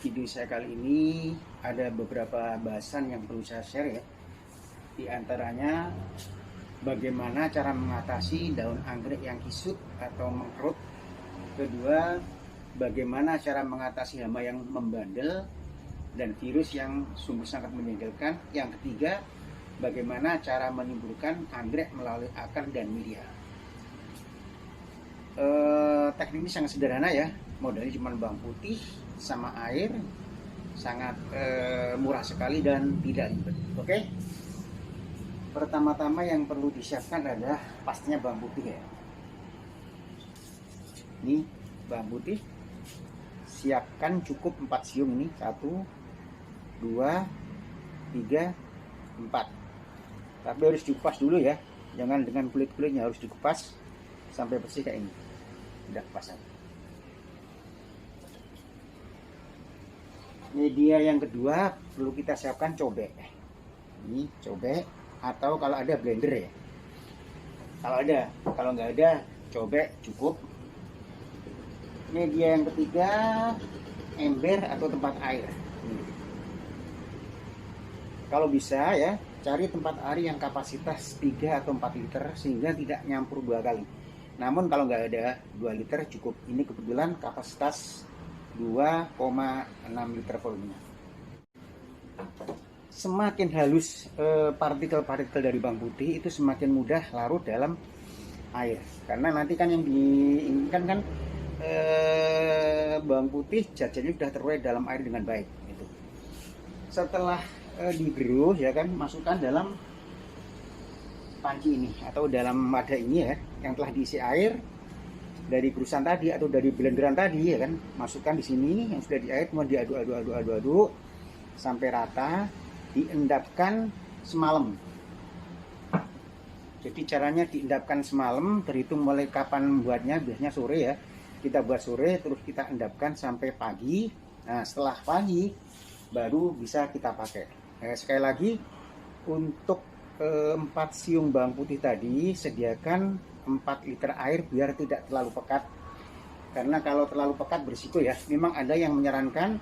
video saya kali ini ada beberapa bahasan yang perlu saya share ya. Di antaranya bagaimana cara mengatasi daun anggrek yang kisut atau mengkerut. Kedua, bagaimana cara mengatasi hama yang membandel dan virus yang sungguh sangat menjengkelkan. Yang ketiga, bagaimana cara menimbulkan anggrek melalui akar dan media. Teknik ini sangat sederhana ya, modalnya cuma bawang putih sama air, sangat murah sekali dan tidak ribet. Oke, pertama-tama yang perlu disiapkan adalah pastinya bawang putih ya. Ini bawang putih, siapkan cukup 4 siung ini, 1 2 3 4. Tapi harus dikupas dulu ya, jangan dengan kulit-kulitnya, harus dikupas sampai bersih kayak ini. Udah kupasan. Media yang kedua perlu kita siapkan cobek. Ini cobek atau kalau ada blender ya. Kalau nggak ada cobek cukup. Media yang ketiga ember atau tempat air. Kalau bisa ya, cari tempat air yang kapasitas 3 atau 4 liter sehingga tidak nyampur 2 kali. Namun kalau nggak ada 2 liter cukup. Ini kebetulan kapasitas 2,6 liter volumenya. Semakin halus partikel-partikel dari bawang putih itu semakin mudah larut dalam air. Karena nanti kan yang diinginkan kan bawang putih zat-zatnya sudah terurai dalam air dengan baik. Gitu. Setelah digerus ya kan, masukkan dalam panci ini atau dalam wadah ini ya, yang telah diisi air dari gerusan tadi atau dari blenderan tadi ya kan, masukkan di sini yang sudah diair, kemudian diaduk sampai rata, diendapkan semalam. Jadi caranya diendapkan semalam, terhitung mulai kapan buatnya, biasanya sore ya. Kita buat sore terus kita endapkan sampai pagi. Nah, setelah pagi baru bisa kita pakai. Sekali lagi, untuk 4 siung bawang putih tadi sediakan 4 liter air biar tidak terlalu pekat. Karena kalau terlalu pekat berisiko ya. Memang ada yang menyarankan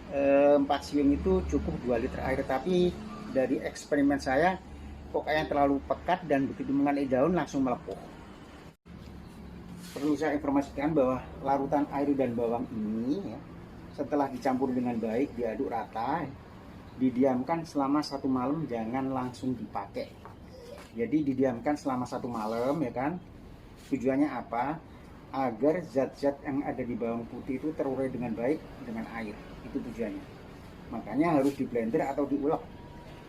4 siung itu cukup 2 liter air, tapi dari eksperimen saya pokoknya terlalu pekat dan begitu mengenai daun langsung melepuh. Perlu saya informasikan bahwa larutan air dan bawang ini ya, setelah dicampur dengan baik, diaduk rata, didiamkan selama 1 malam, jangan langsung dipakai. Jadi didiamkan selama 1 malam ya kan. Tujuannya apa? Agar zat-zat yang ada di bawang putih itu terurai dengan baik dengan air. Itu tujuannya. Makanya harus di blender atau diulek.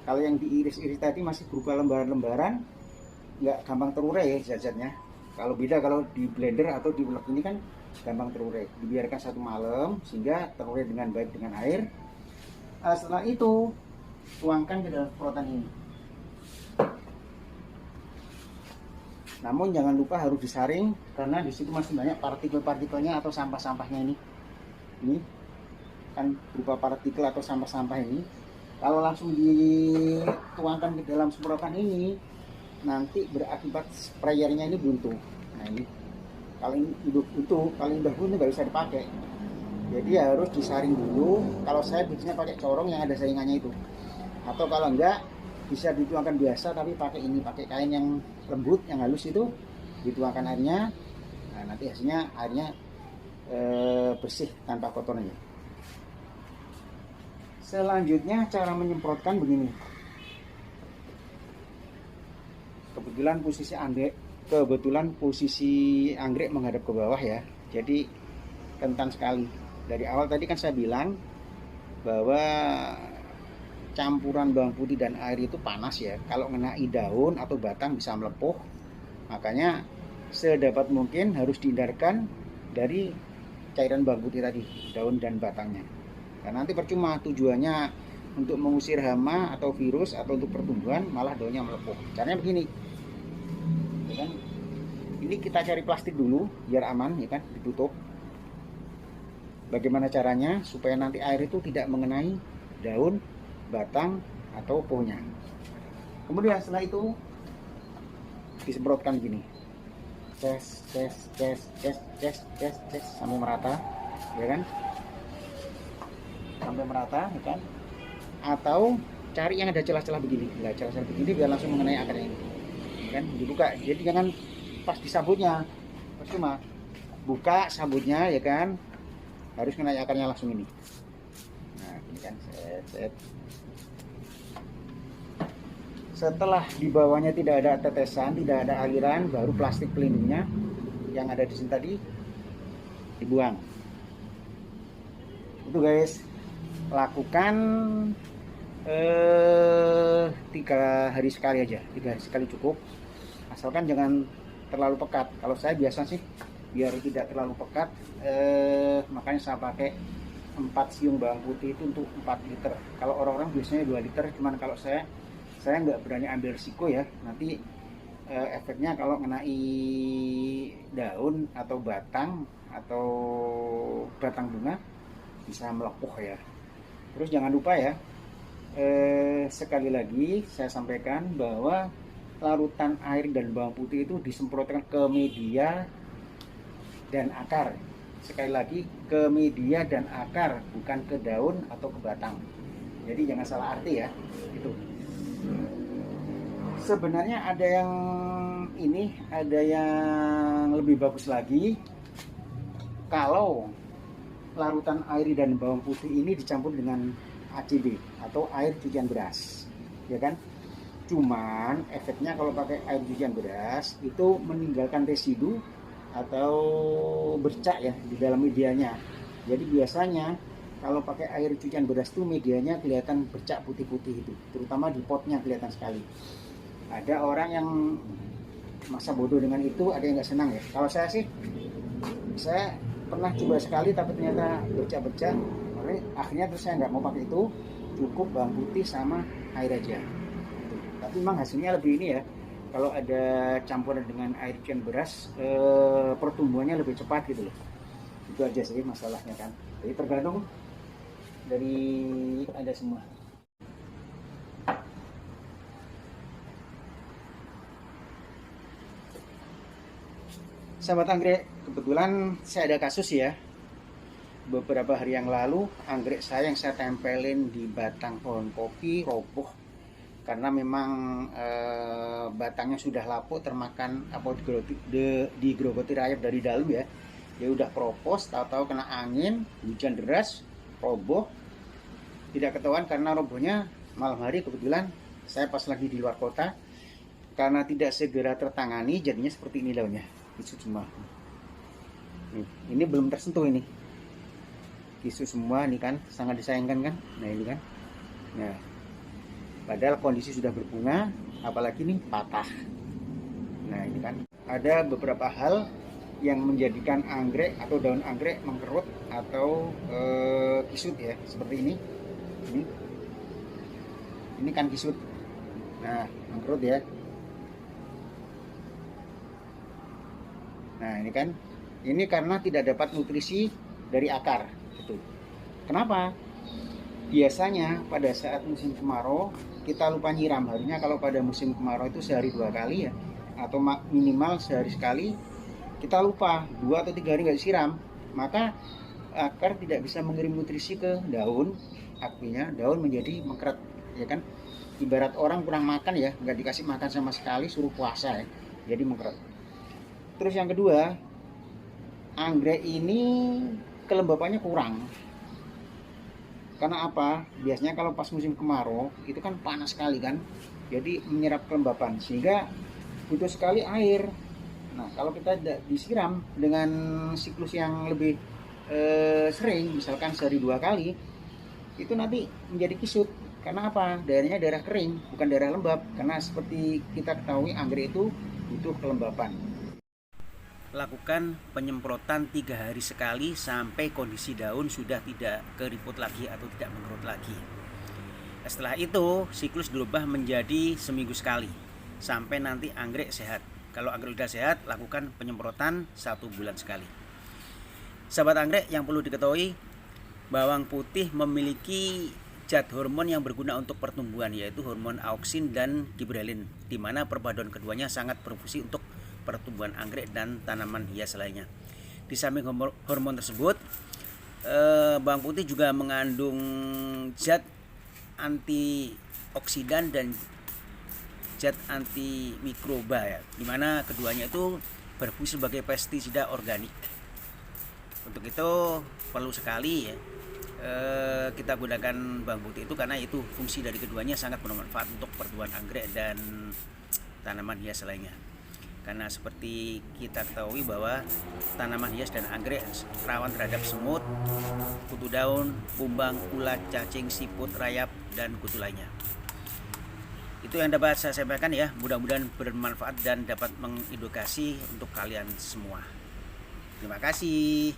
Kalau yang diiris-iris tadi masih berupa lembaran-lembaran, nggak gampang terurai ya zat-zatnya. Kalau beda kalau di blender atau diulek ini kan gampang terurai. Dibiarkan 1 malam sehingga terurai dengan baik dengan air. Setelah itu tuangkan ke dalam semprotan ini. Namun jangan lupa harus disaring karena di situ masih banyak partikel-partikelnya atau sampah-sampahnya ini. Ini kan berupa partikel atau sampah-sampah ini. Kalau langsung dituangkan ke dalam semprotan ini, nanti berakibat sprayernya ini buntu. Nah ini, kalau ini udah buntu nggak bisa dipakai. Jadi harus disaring dulu. Kalau saya biasanya pakai corong yang ada saringannya itu. Atau kalau enggak bisa dituangkan biasa tapi pakai ini, pakai kain yang lembut, yang halus itu, dituangkan airnya. Nah, nanti hasilnya airnya bersih tanpa kotorannya. Selanjutnya cara menyemprotkan begini. Kebetulan posisi anggrek menghadap ke bawah ya. Jadi rentan sekali. Dari awal tadi kan saya bilang bahwa campuran bawang putih dan air itu panas ya. Kalau mengenai daun atau batang bisa melepuh. Makanya sedapat mungkin harus dihindarkan dari cairan bawang putih tadi, daun dan batangnya. Karena nanti percuma, tujuannya untuk mengusir hama atau virus atau untuk pertumbuhan, malah daunnya melepuh. Caranya begini. Ya kan? Ini kita cari plastik dulu biar aman ya kan, ditutup. Bagaimana caranya supaya nanti air itu tidak mengenai daun, batang, atau pohonnya. Kemudian setelah itu disemprotkan gini. Ces sampai merata, ya kan? sampai merata, ya kan? Atau cari yang ada celah-celah begini, nah celah-celah begini biar langsung mengenai akarnya ini, kan? Dibuka, jadi jangan pas disambutnya, percuma. Buka sabutnya, ya kan? Harus mengenai akarnya langsung ini. Nah, ini kan set. Setelah di bawahnya tidak ada tetesan, tidak ada aliran, baru plastik pelindungnya yang ada di sini tadi dibuang. Itu guys, lakukan 3 hari sekali aja, 3 hari sekali cukup, asalkan jangan terlalu pekat. Kalau saya biasa sih biar tidak terlalu pekat, makanya saya pakai 4 siung bawang putih itu untuk 4 liter. Kalau orang-orang biasanya 2 liter, cuman kalau saya nggak berani ambil risiko ya, nanti efeknya kalau ngenai daun atau batang bunga bisa melepuh ya. Terus jangan lupa ya, sekali lagi saya sampaikan bahwa larutan air dan bawang putih itu disemprotkan ke media dan akar. Sekali lagi, ke media dan akar, bukan ke daun atau ke batang. Jadi jangan salah arti ya, itu. Sebenarnya ada yang lebih bagus lagi kalau larutan air dan bawang putih ini dicampur dengan ACB atau air cucian beras, ya kan? Cuman efeknya kalau pakai air cucian beras itu meninggalkan residu atau bercak ya di dalam medianya. Jadi biasanya kalau pakai air cucian beras itu medianya kelihatan bercak putih-putih itu, terutama di potnya kelihatan sekali. Ada orang yang masa bodoh dengan itu, ada yang nggak senang ya. Kalau saya sih, saya pernah coba sekali tapi ternyata bercak-bercak. Akhirnya terus saya nggak mau pakai itu, cukup bawang putih sama air aja. Tapi memang hasilnya lebih ini ya. Kalau ada campuran dengan air cucian beras, pertumbuhannya lebih cepat gitu loh. Itu aja sih masalahnya kan. Jadi tergantung dari ada semua. Sahabat anggrek, kebetulan saya ada kasus ya. Beberapa hari yang lalu anggrek saya yang saya tempelin di batang pohon kopi roboh karena memang batangnya sudah lapuk termakan apa digerogoti rayap dari dalam ya. Dia udah propos, tahu-tahu kena angin, hujan deras, roboh. Tidak ketahuan karena robohnya malam hari. Kebetulan saya pas lagi di luar kota, karena tidak segera tertangani jadinya seperti ini daunnya. Kisut semua. Ini belum tersentuh ini. Kisut semua nih kan, sangat disayangkan kan. Nah ini kan. Nah, padahal kondisi sudah berbunga, apalagi ini patah. Nah ini kan. Ada beberapa hal yang menjadikan anggrek atau daun anggrek mengkerut atau kisut ya, seperti ini. Ini kan kisut. Nah, mengkerut ya. Nah ini kan, ini karena tidak dapat nutrisi dari akar gitu. Kenapa? Biasanya pada saat musim kemarau kita lupa nyiram. Harusnya kalau pada musim kemarau itu sehari 2 kali ya, atau minimal sehari sekali. Kita lupa 2 atau 3 hari nggak disiram, maka akar tidak bisa mengirim nutrisi ke daun. Artinya daun menjadi mengkeret, ya kan? Ibarat orang kurang makan ya, nggak dikasih makan sama sekali, suruh puasa ya, jadi mengkeret. Terus yang kedua, anggrek ini kelembapannya kurang. Karena apa? Biasanya kalau pas musim kemarau itu kan panas sekali kan, jadi menyerap kelembapan sehingga butuh sekali air. Nah kalau kita tidak disiram dengan siklus yang lebih sering, misalkan sehari 2 kali, itu nanti menjadi kisut. Karena apa? Daerahnya daerah kering, bukan daerah lembab. Karena seperti kita ketahui anggrek itu butuh kelembapan. Lakukan penyemprotan 3 hari sekali sampai kondisi daun sudah tidak keriput lagi atau tidak mengerut lagi. Setelah itu siklus dirubah menjadi seminggu sekali sampai nanti anggrek sehat. Kalau anggrek sudah sehat, lakukan penyemprotan 1 bulan sekali. Sahabat anggrek, yang perlu diketahui, bawang putih memiliki zat hormon yang berguna untuk pertumbuhan, yaitu hormon auksin dan giberelin, di mana perpaduan keduanya sangat berfungsi untuk pertumbuhan anggrek dan tanaman hias lainnya. Di samping hormon tersebut, bawang putih juga mengandung zat antioksidan dan zat anti mikroba ya, dimana keduanya itu berfungsi sebagai pestisida organik. Untuk itu perlu sekali ya kita gunakan bawang putih itu, karena itu fungsi dari keduanya sangat bermanfaat untuk pertumbuhan anggrek dan tanaman hias lainnya. Karena seperti kita ketahui bahwa tanaman hias dan anggrek rawan terhadap semut, kutu daun, kumbang, ulat, cacing, siput, rayap, dan kutu lainnya. Itu yang dapat saya sampaikan ya, mudah-mudahan bermanfaat dan dapat mengedukasi untuk kalian semua. Terima kasih.